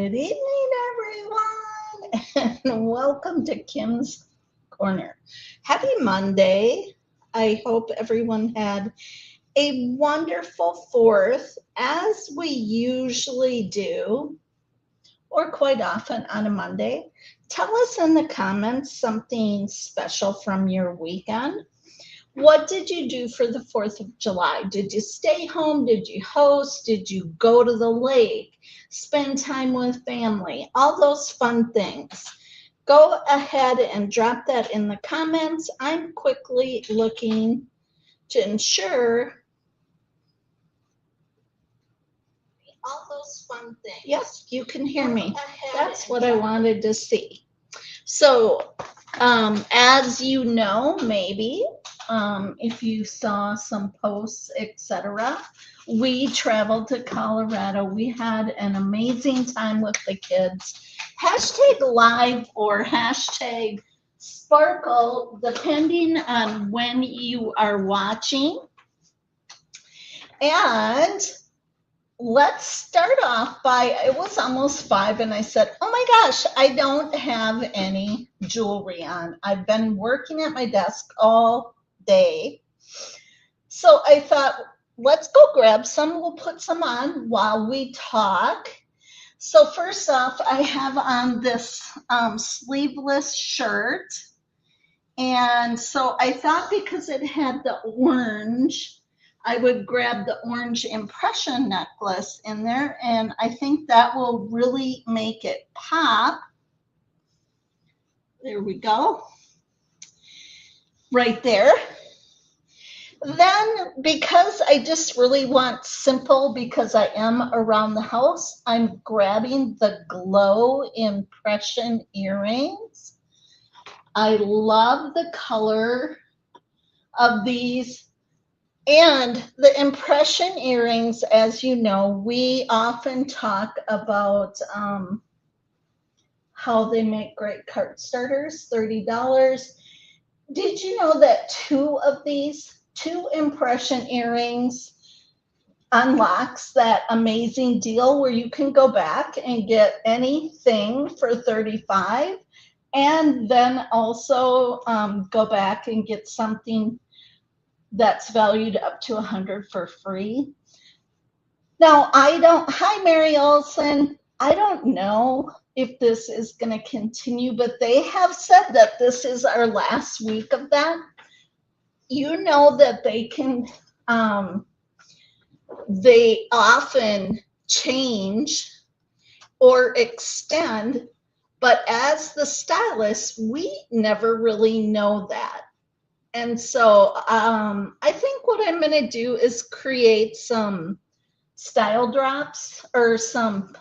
Good evening, everyone, and welcome to Kim's Corner. Happy Monday. I hope everyone had a wonderful 4th, as we usually do, or quite often on a Monday. Tell us in the comments something special from your weekend. What did you do for the 4th of July? Did you stay home? Did you host? Did you go to the lake? Spend time with family? All those fun things. Go ahead and drop that in the comments. I'm quickly looking to ensure all those fun things. Yes, you can hear me. That's what I wanted to see. So, as you know, maybe if you saw some posts, etc., we traveled to Colorado. We had an amazing time with the kids. Hashtag live or hashtag sparkle, depending on when you are watching. And let's start off by, it was almost 5 and I said, oh my gosh, I don't have any jewelry on. I've been working at my desk all day. So I thought, let's go grab some. We'll put some on while we talk. So first off, I have on this sleeveless shirt. And so I thought because it had the orange, I would grab the orange impression necklace in there, and I think that will really make it pop. There we go. Right there. Then, because I just really want simple, because I am around the house, I'm grabbing the glow impression earrings. I love the color of these. And the impression earrings, as you know, we often talk about how they make great cart starters, $30. Did you know that 2 of these, 2 impression earrings, unlocks that amazing deal where you can go back and get anything for $35, and then also go back and get something that's valued up to $100 for free. Now, hi, Mary Olson. I don't know if this is going to continue, but they have said that this is our last week of that. You know that they often change or extend, but as the stylist, we never really know that. And so I think what I'm going to do is create some style drops or some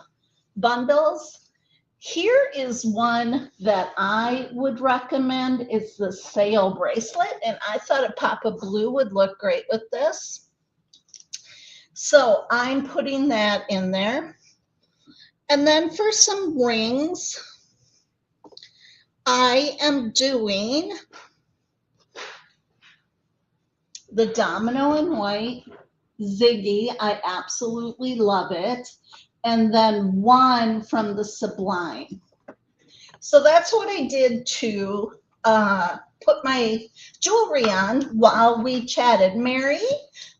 bundles. Here is one that I would recommend. It's the sail bracelet, and I thought a pop of blue would look great with this. So I'm putting that in there. And then for some rings, I am doing the Domino in white, Ziggy, I absolutely love it. And then one from the Sublime. So that's what I did to put my jewelry on while we chatted. Mary,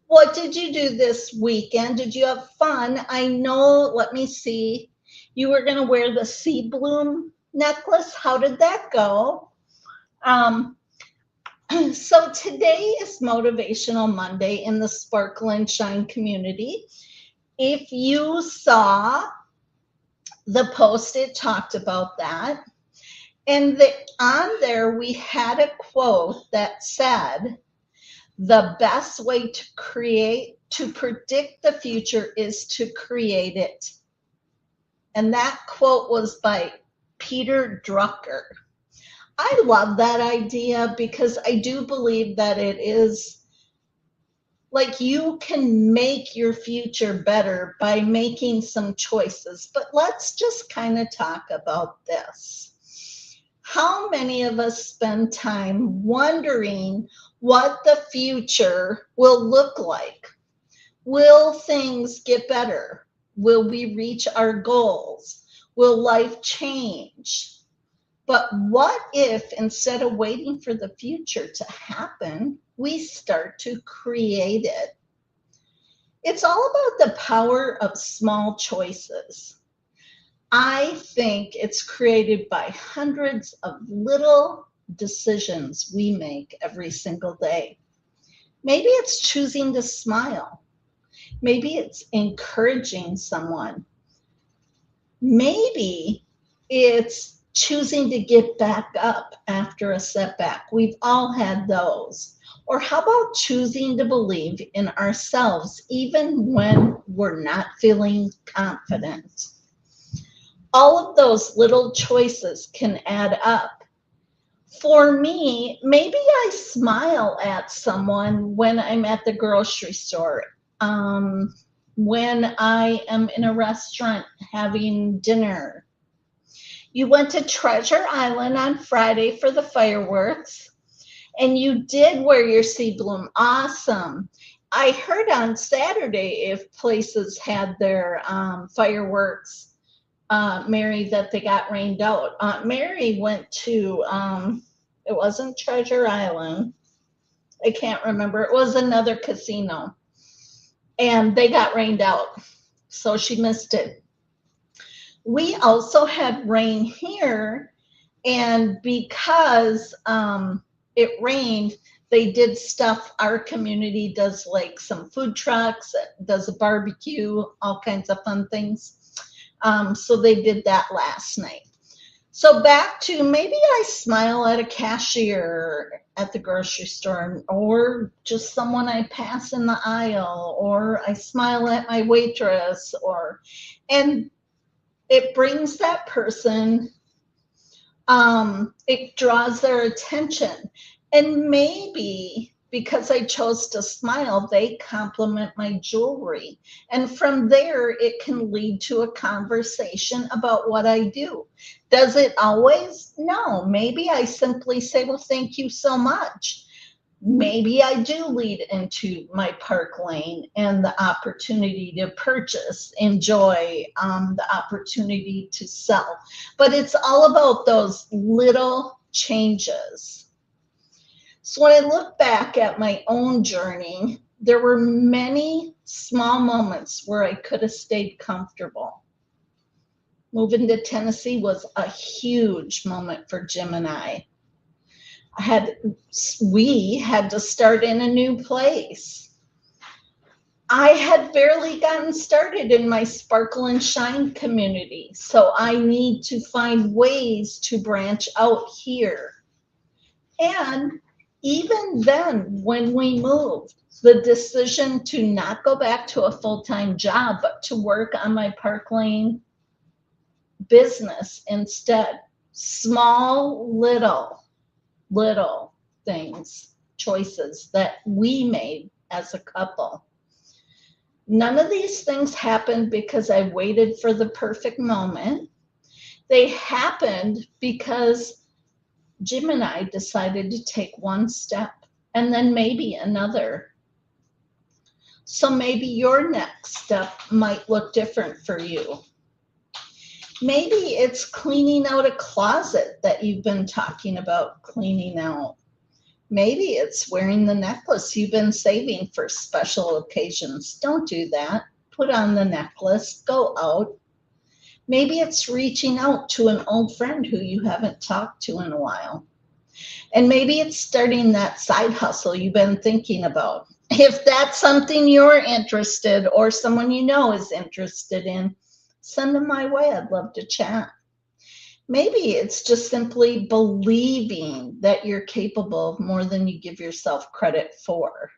what did you do this weekend? Did you have fun? I know, let me see, you were going to wear the sea bloom necklace. How did that go? So today is Motivational Monday in the Sparkle and Shine community. If you saw the post, it talked about that. And on there, we had a quote that said, the best way to predict the future is to create it. And that quote was by Peter Drucker. I love that idea because I do believe that it is like you can make your future better by making some choices. But let's just kind of talk about this. How many of us spend time wondering what the future will look like? Will things get better? Will we reach our goals? will life change? But what if instead of waiting for the future to happen, we start to create it? It's all about the power of small choices. I think it's created by hundreds of little decisions we make every single day. Maybe it's choosing to smile. Maybe it's encouraging someone. Maybe it's choosing to get back up after a setback. We've all had those. Or how about choosing to believe in ourselves even when we're not feeling confident? All of those little choices can add up. For me, maybe I smile at someone when I'm at the grocery store, when I am in a restaurant having dinner. You went to Treasure Island on Friday for the fireworks, and you did wear your sea bloom. Awesome. I heard on Saturday if places had their fireworks, Mary, that they got rained out. Mary went to, it wasn't Treasure Island. I can't remember. It was another casino. And they got rained out. So she missed it. We also had rain here. And because it rained, they did stuff. Our community does like some food trucks, does a barbecue, all kinds of fun things. So they did that last night. So back to maybe I smile at a cashier at the grocery store, or just someone I pass in the aisle, or I smile at my waitress, and it brings that person, it draws their attention. And maybe because I chose to smile, they compliment my jewelry. And from there, it can lead to a conversation about what I do. Does it always? No. Maybe I simply say, well, thank you so much. Maybe I do lead into my park lane and the opportunity to purchase, enjoy the opportunity to sell. But it's all about those little changes. So when I look back at my own journey, there were many small moments where I could have stayed comfortable. Moving to Tennessee was a huge moment for Jim and I. We had to start in a new place. I had barely gotten started in my Sparkle and Shine community, so I need to find ways to branch out here. And even then, when we moved, the decision to not go back to a full-time job, but to work on my Park Lane business instead. Small, little things, choices that we made as a couple. None of these things happened because I waited for the perfect moment. They happened because Jim and I decided to take one step and then maybe another. So maybe your next step might look different for you. Maybe it's cleaning out a closet that you've been talking about cleaning out. Maybe it's wearing the necklace you've been saving for special occasions. Don't do that. Put on the necklace, go out. Maybe it's reaching out to an old friend who you haven't talked to in a while. And maybe it's starting that side hustle you've been thinking about. If that's something you're interested or someone you know is interested in, send them my way. I'd love to chat. Maybe it's just simply believing that you're capable of more than you give yourself credit for.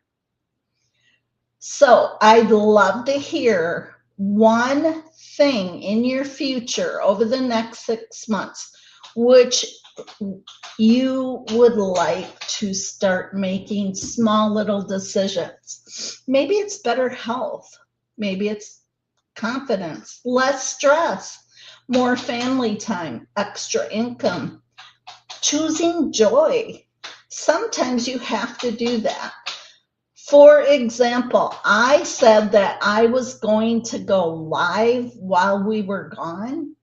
So I'd love to hear one thing in your future over the next 6 months, which you would like to start making small little decisions. Maybe it's better health. Maybe it's confidence, less stress, more family time, extra income, choosing joy. Sometimes you have to do that. For example, I said that I was going to go live while we were gone.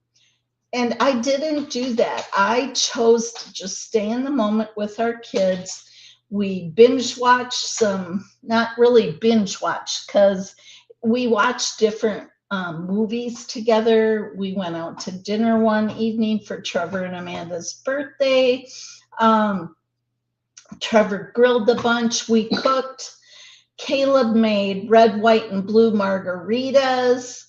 And I didn't do that. I chose to just stay in the moment with our kids. We binge watched some, not really binge watched, because we watched different movies together. We went out to dinner one evening for Trevor and Amanda's birthday. Um, Trevor grilled a bunch. We cooked. Caleb made red, white, and blue margaritas.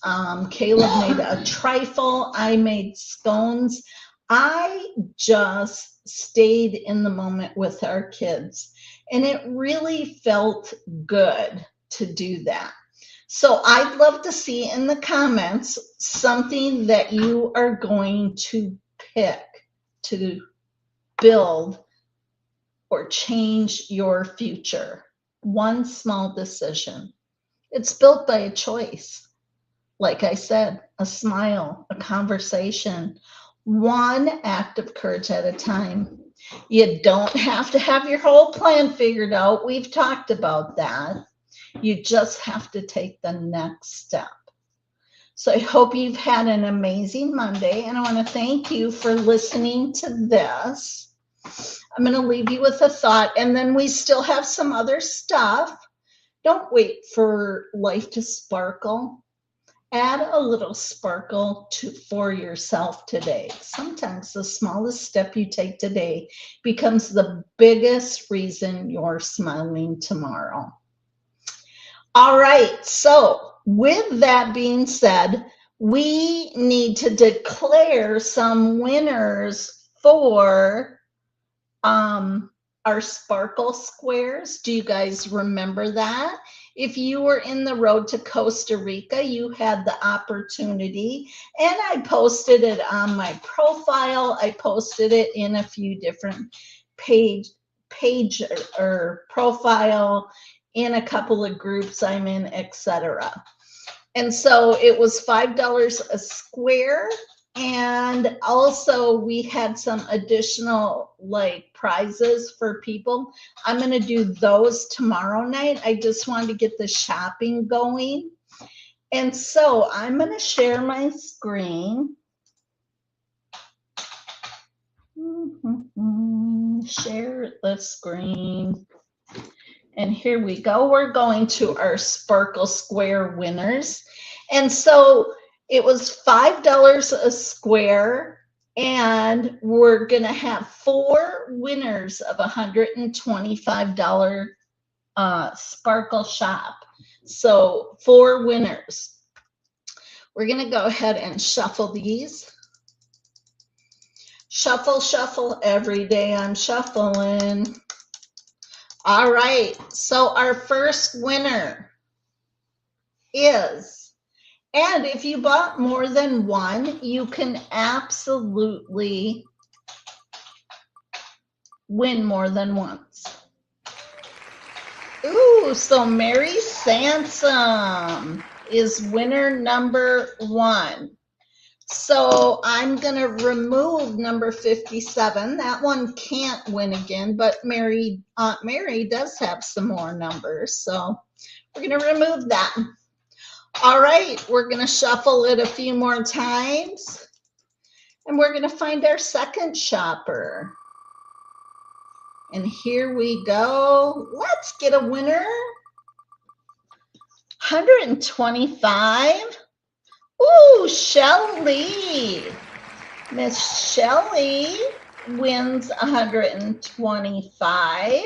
Caleb made a trifle. I made scones. I just stayed in the moment with our kids, and it really felt good to do that. So I'd love to see in the comments something that you are going to pick to build or change your future. One small decision. It's built by a choice. Like I said, a smile, a conversation, one act of courage at a time. You don't have to have your whole plan figured out. We've talked about that. You just have to take the next step. So I hope you've had an amazing Monday, and I want to thank you for listening to this. I'm going to leave you with a thought, and then we still have some other stuff. Don't wait for life to sparkle. Add a little sparkle for yourself today. Sometimes the smallest step you take today becomes the biggest reason you're smiling tomorrow. All right, so with that being said, we need to declare some winners for our sparkle squares. Do you guys remember that? If you were in the road to Costa Rica, you had the opportunity, and I posted it on my profile. I posted it in a few different page or profile in a couple of groups I'm in, etc. And so it was $5 a square. And also we had some additional like prizes for people. I'm going to do those tomorrow night. I just wanted to get the shopping going. And so I'm going to share my screen. Share the screen. And here we go. We're going to our Sparkle Square winners. And so it was $5 a square, and we're going to have 4 winners of $125 Sparkle Shop. So 4 winners. We're going to go ahead and shuffle these. Shuffle, shuffle. Every day I'm shuffling. All right. So our first winner is, and if you bought more than one, you can absolutely win more than once. Ooh, so Mary Sansom is winner number 1. So I'm going to remove number 57. That one can't win again, but Aunt Mary does have some more numbers. So we're going to remove that. All right, we're going to shuffle it a few more times, and we're going to find our second shopper. And here we go. Let's get a winner. 125. Ooh, Shelly. Miss Shelly wins 125.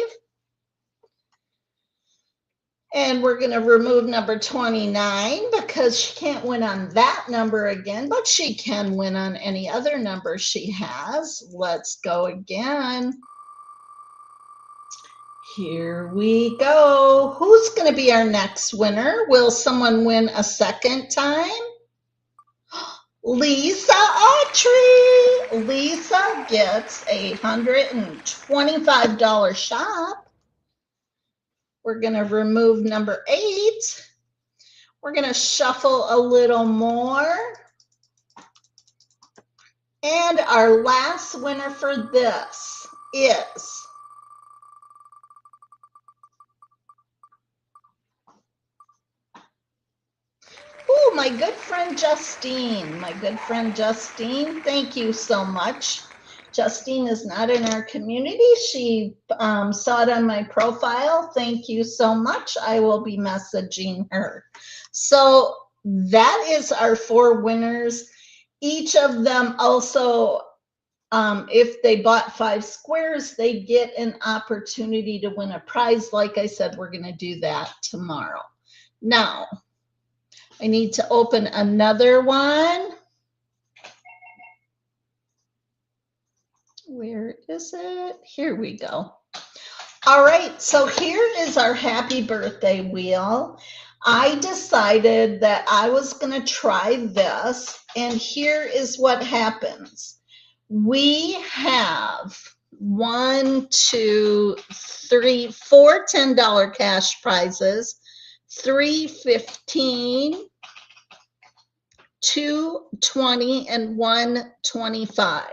And we're going to remove number 29 because she can't win on that number again, but she can win on any other number she has. Let's go again. Here we go. Who's going to be our next winner? Will someone win a second time? Lisa Autry. Lisa gets a $125 shop. We're going to remove number 8. We're going to shuffle a little more. And our last winner for this is Ooh, my good friend Justine. My good friend Justine, thank you so much. Justine is not in our community. She saw it on my profile. Thank you so much. I will be messaging her. So that is our 4 winners. Each of them also, if they bought 5 squares, they get an opportunity to win a prize. Like I said, we're going to do that tomorrow. Now, I need to open another one. Where is it? Here we go. All right, so here is our happy birthday wheel. I decided that I was going to try this, and here is what happens. We have 1, 2, 3, 4 $10 cash prizes, 3 $15, 2 $20, and 1 $25.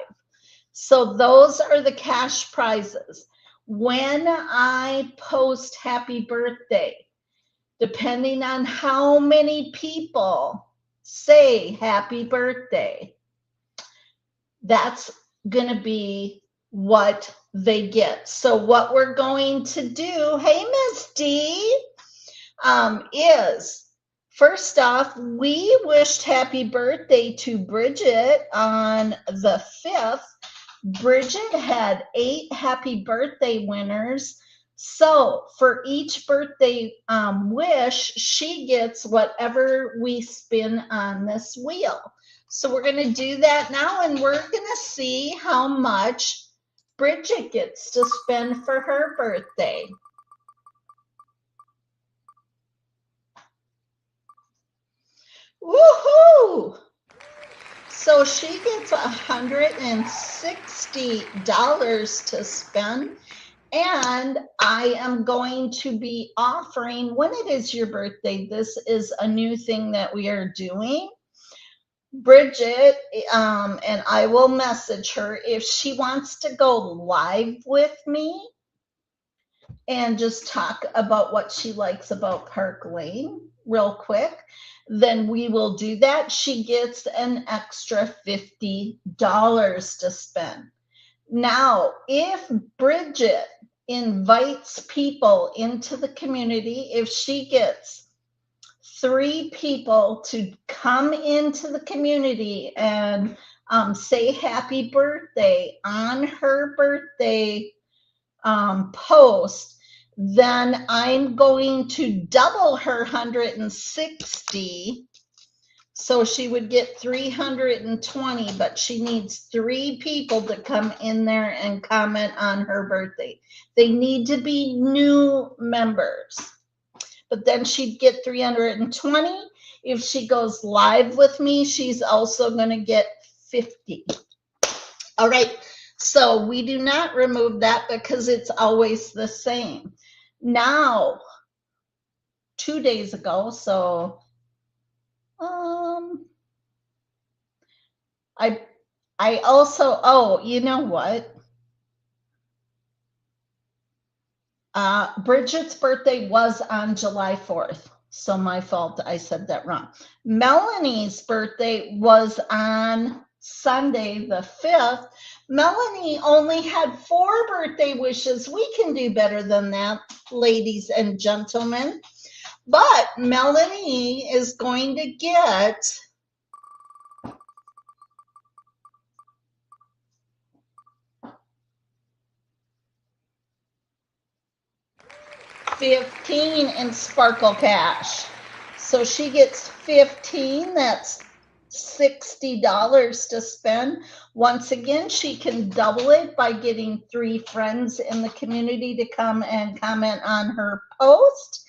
So those are the cash prizes. When I post happy birthday, depending on how many people say happy birthday, that's going to be what they get. So what we're going to do, hey, Miss D, is first off, we wished happy birthday to Bridget on the 5th. Bridget had 8 happy birthday winners. So for each birthday wish, she gets whatever we spin on this wheel. So we're going to do that now, and we're going to see how much Bridget gets to spend for her birthday. Woohoo! So she gets $160 to spend, and I am going to be offering, when it is your birthday, this is a new thing that we are doing. Bridget, and I will message her if she wants to go live with me and just talk about what she likes about Park Lane real quick, then we will do that. She gets an extra $50 to spend. Now, if Bridget invites people into the community, if she gets 3 people to come into the community and say happy birthday on her birthday post, then I'm going to double her 160. So she would get 320, but she needs 3 people to come in there and comment on her birthday. They need to be new members. But then she'd get 320. If she goes live with me, she's also going to get 50. All right. So we do not remove that because it's always the same. Now, 2 days ago, so I also, oh, you know what? Bridget's birthday was on July 4th. So my fault, I said that wrong. Melanie's birthday was on Sunday the 5th. Melanie only had 4 birthday wishes. We can do better than that, ladies and gentlemen. But Melanie is going to get $15 in Sparkle Cash. So she gets 15. That's $60 to spend. Once again, she can double it by getting 3 friends in the community to come and comment on her post.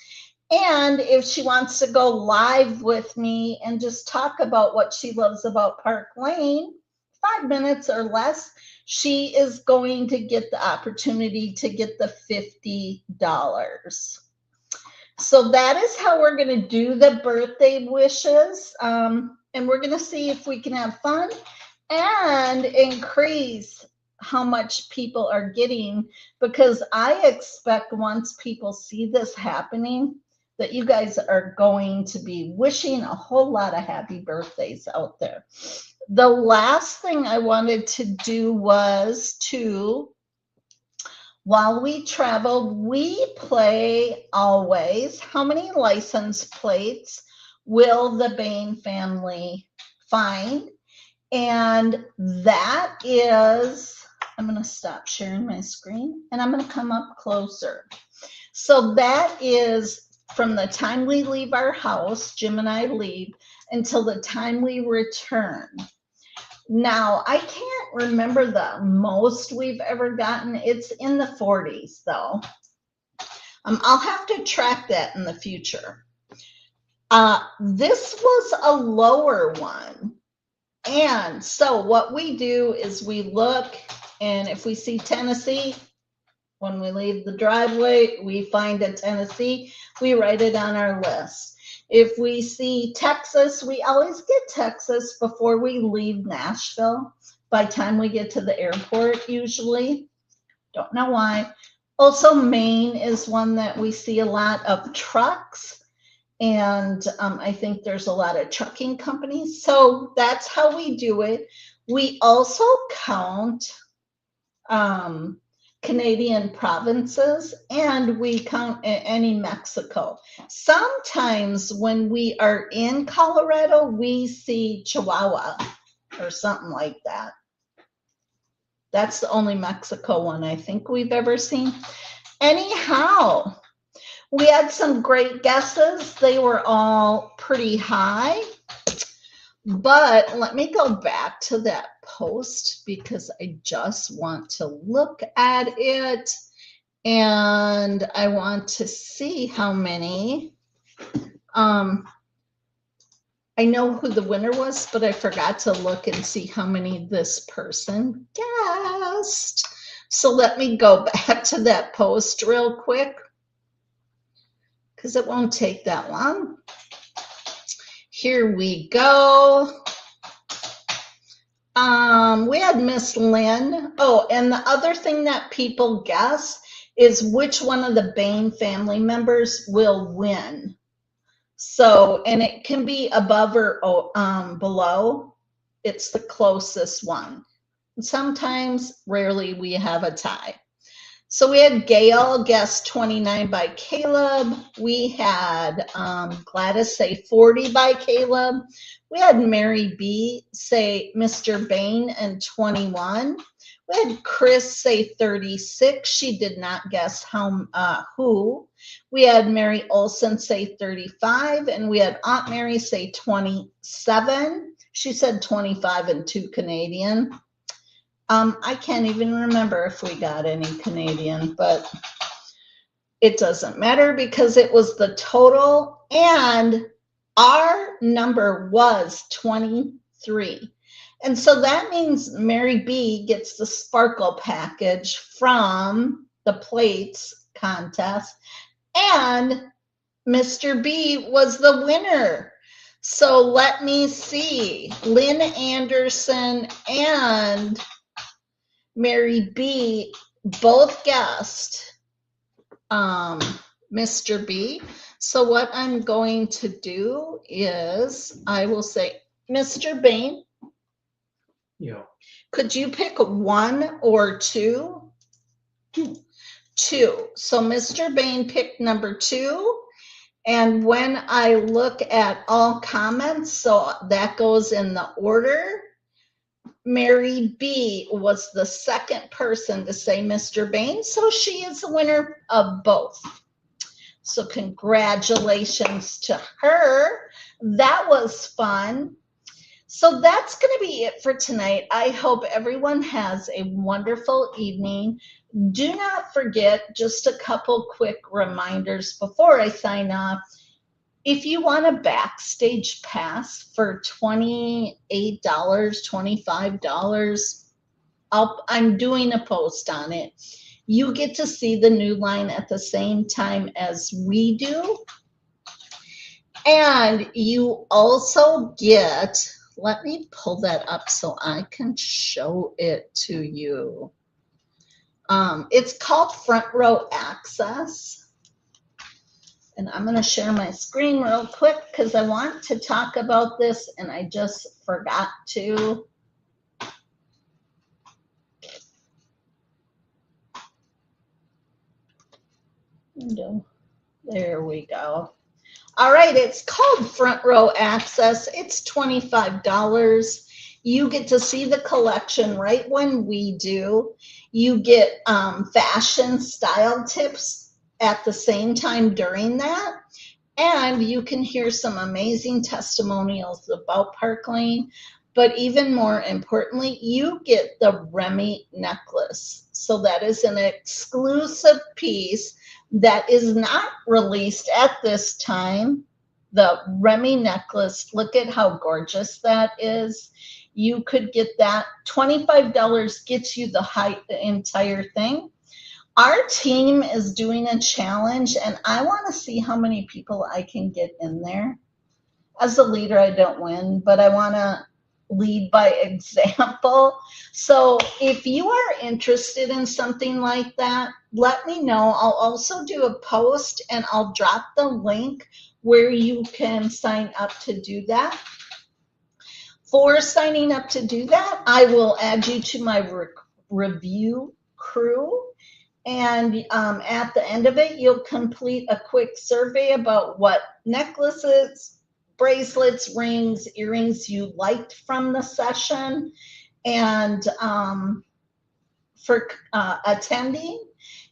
And if she wants to go live with me and just talk about what she loves about Park Lane, 5 minutes or less, she is going to get the opportunity to get the $50. So that is how we're going to do the birthday wishes. And we're going to see if we can have fun and increase how much people are getting, because I expect once people see this happening, that you guys are going to be wishing a whole lot of happy birthdays out there. The last thing I wanted to do was while we traveled, we play always, how many license plates will the Bain family find? And that is, I'm going to stop sharing my screen and I'm going to come up closer. So that is from the time we leave our house, Jim and I leave, until the time we return. Now, I can't remember the most we've ever gotten. It's in the 40s, though. I'll have to track that in the future. This was a lower one. And so what we do is we look, and if we see Tennessee, when we leave the driveway, we find a Tennessee, we write it on our list. If we see Texas, we always get Texas before we leave Nashville. By the time we get to the airport, usually. Don't know why. Also, Maine is one that we see a lot of trucks. And I think there's a lot of trucking companies. So that's how we do it. We also count Canadian provinces, and we count any Mexico. Sometimes when we are in Colorado, we see Chihuahua or something like that. That's the only Mexico one I think we've ever seen. Anyhow, we had some great guesses. They were all pretty high. But let me go back to that post because I just want to look at it and I want to see how many. I know who the winner was, but I forgot to look and see how many this person guessed. So let me go back to that post real quick because it won't take that long. Here we go. We had Miss Lynn. Oh, and the other thing that people guess is which one of the Bain family members will win. So, and it can be above or below. It's the closest one. And sometimes, rarely, we have a tie. So we had Gail guess 29 by Caleb. We had Gladys say 40 by Caleb. We had Mary B say Mr. Bain and 21. We had Chris say 36. She did not guess who. We had Mary Olson say 35. And we had Aunt Mary say 27. She said 25 and 2 Canadian. I can't even remember if we got any Canadian, but it doesn't matter because it was the total and our number was 23. And so that means Mary B gets the sparkle package from the plates contest and Mr. B was the winner. So let me see. Lynn Anderson and Mary B both guessed Mr. B. So what I'm going to do is I will say, Mr. Bain, Yeah. could you pick 1 or 2? 2. So Mr. Bain picked number 2. And when I look at all comments, so that goes in the order, Mary B was the second person to say Mr. Bain, so she is the winner of both. So congratulations to her. That was fun. So that's going to be it for tonight. I hope everyone has a wonderful evening. Do not forget, just a couple quick reminders before I sign off. If you want a backstage pass for $28, $25, I'm doing a post on it. You get to see the new line at the same time as we do. And you also get, let me pull that up so I can show it to you. It's called Front Row Access. And I'm going to share my screen real quick because I want to talk about this and I just forgot to. There we go. All right, it's called Front Row Access. It's $25. You get to see the collection right when we do. You get fashion style tips at the same time during that. And you can hear some amazing testimonials about Park Lane. But even more importantly, you get the Remy necklace. So that is an exclusive piece that is not released at this time. The Remy necklace, look at how gorgeous that is. You could get that. $25 gets you the entire thing. Our team is doing a challenge, and I want to see how many people I can get in there. As a leader, I don't win, but I want to lead by example. So if you are interested in something like that, let me know. I'll also do a post and I'll drop the link where you can sign up to do that. For signing up to do that, I will add you to my review crew. And at the end of it, you'll complete a quick survey about what necklaces, bracelets, rings, earrings you liked from the session. And for attending,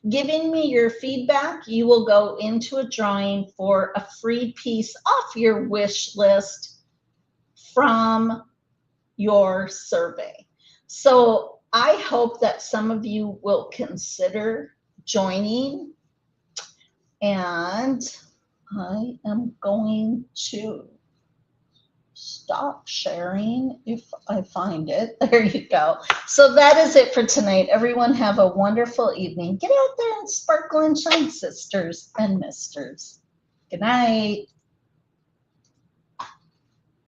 giving me your feedback, you will go into a drawing for a free piece off your wish list from your survey. So I hope that some of you will consider joining, and I am going to stop sharing if I find it. There you go. So that is it for tonight. Everyone have a wonderful evening. Get out there and sparkle and shine, sisters and misters. Good night.